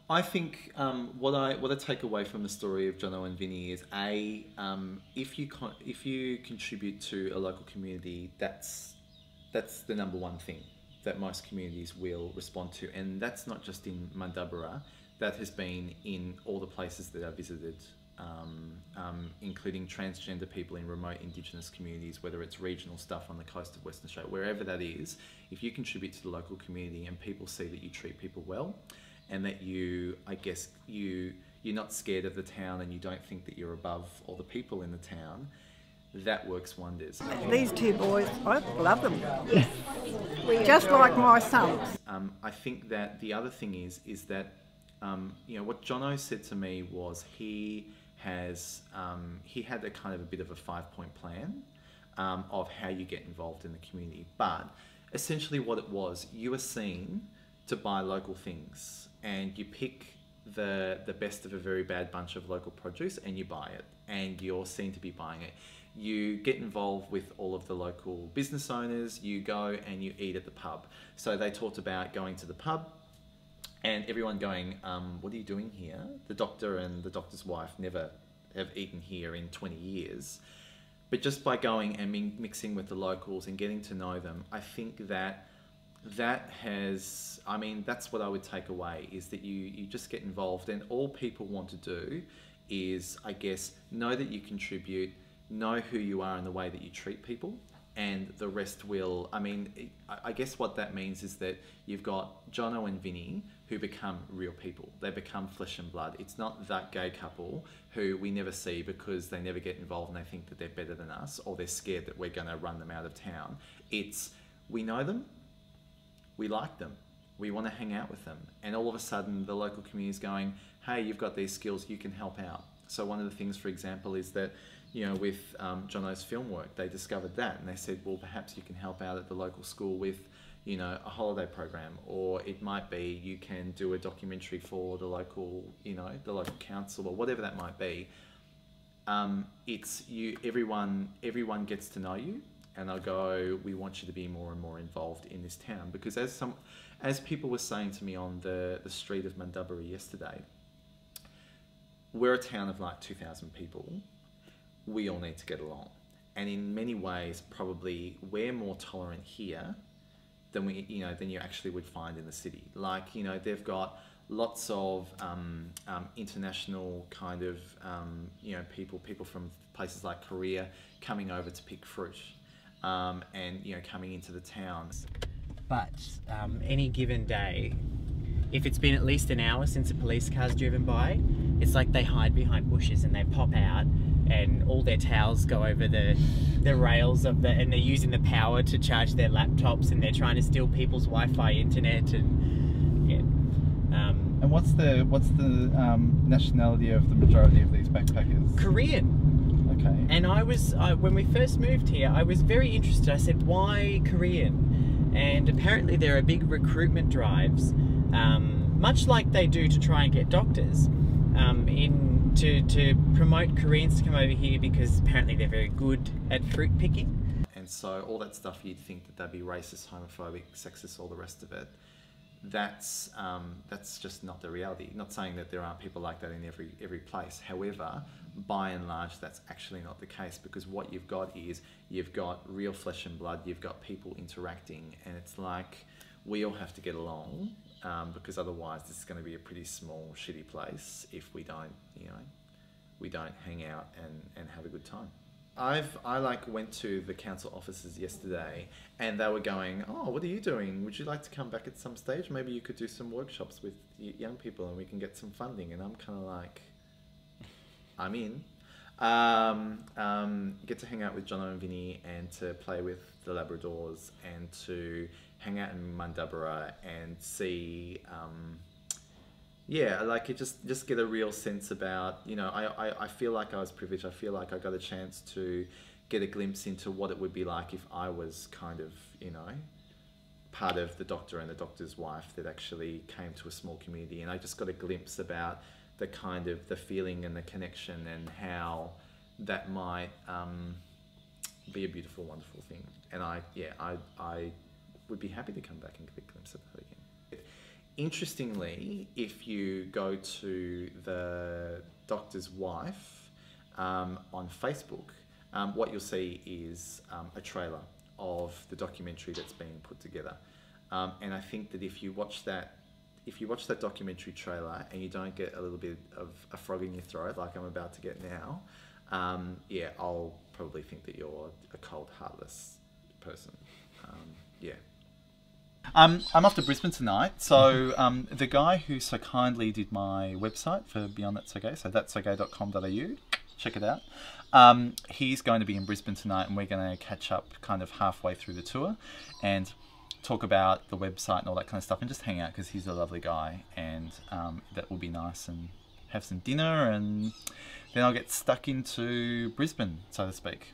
I think what I take away from the story of Jono and Vinny is if you contribute to a local community, that's the number one thing that most communities will respond to, and that's not just in Mundubbera. That has been in all the places that I visited, including transgender people in remote Indigenous communities, whether it's regional stuff on the coast of Western Australia, wherever that is. If you contribute to the local community and people see that you treat people well, and that you're not scared of the town and you don't think that you're above all the people in the town, that works wonders. These two boys, I love them. Just like my sons. I think that the other thing is that what Jono said to me was he had a kind of a bit of a 5-point plan of how you get involved in the community. But essentially what it was, you were seen to buy local things, and you pick the best of a very bad bunch of local produce and you buy it, and you're seen to be buying it. You get involved with all of the local business owners, you go and you eat at the pub. So they talked about going to the pub and everyone going, what are you doing here? The doctor and the doctor's wife never have eaten here in 20 years. But just by going and mixing with the locals and getting to know them, I think that's what I would take away, is that you just get involved, and all people want to do is, I guess, know that you contribute, know who you are in the way that you treat people, and the rest will, I guess what that means is that you've got Jono and Vinny who become real people. They become flesh and blood. It's not that gay couple who we never see because they never get involved and they think that they're better than us, or they're scared that we're going to run them out of town. It's, we know them, we like them, we want to hang out with them, and all of a sudden the local community is going, hey, you've got these skills, you can help out. So one of the things, for example, is that, with Jono's film work, they discovered that, and they said, well, perhaps you can help out at the local school with, a holiday program, or it might be you can do a documentary for the local, the local council, or whatever that might be. Everyone gets to know you, and they'll go, we want you to be more and more involved in this town, because as people were saying to me on the street of Mundubbera yesterday, we're a town of like 2,000 people. We all need to get along. And in many ways, probably we're more tolerant here than than you actually would find in the city. Like, they've got lots of international kind of, people from places like Korea coming over to pick fruit, and, coming into the towns. But any given day, if it's been at least an hour since a police car's driven by, it's like they hide behind bushes and they pop out, and all their towels go over the rails and they're using the power to charge their laptops, and they're trying to steal people's Wi-Fi internet, and yeah. And what's the nationality of the majority of these backpackers? Korean. Okay. And when we first moved here, I was very interested. I said, why Korean? And apparently there are big recruitment drives, much like they do to try and get doctors, to promote Koreans to come over here, because apparently they're very good at fruit picking. And so all that stuff, you'd think that they'd be racist, homophobic, sexist, all the rest of it. That's just not the reality. Not saying that there aren't people like that in every place. However, by and large, that's actually not the case, because what you've got is, you've got real flesh and blood, you've got people interacting, and it's like, we all have to get along, because otherwise this is going to be a pretty small, shitty place if we don't, we don't hang out and have a good time. I went to the council offices yesterday, and they were going, oh, what are you doing? Would you like to come back at some stage? Maybe you could do some workshops with young people and we can get some funding. And I'm kind of like, I'm in. Get to hang out with Jono and Vinny, and to play with the Labradors, and to hang out in Mundubbera and see, just get a real sense about, I feel like I was privileged. I feel like I got a chance to get a glimpse into what it would be like if I was kind of, part of the doctor and the doctor's wife that actually came to a small community. And I just got a glimpse about the kind of the feeling and the connection, and how that might be a beautiful, wonderful thing. And I would be happy to come back and get a glimpse of that again. interestingly, if you go to the doctor's wife on Facebook, what you'll see is a trailer of the documentary that's being put together. And I think that if you watch that documentary trailer and you don't get a little bit of a frog in your throat like I'm about to get now, yeah, I'll probably think that you're a cold, heartless person. Yeah. I'm off to Brisbane tonight, so the guy who so kindly did my website for Beyond That's Okay, so that'sokay.com.au, check it out. He's going to be in Brisbane tonight, and we're going to catch up kind of halfway through the tour and talk about the website and all that kind of stuff, and just hang out because he's a lovely guy, and that will be nice, and have some dinner, and then I'll get stuck into Brisbane, so to speak.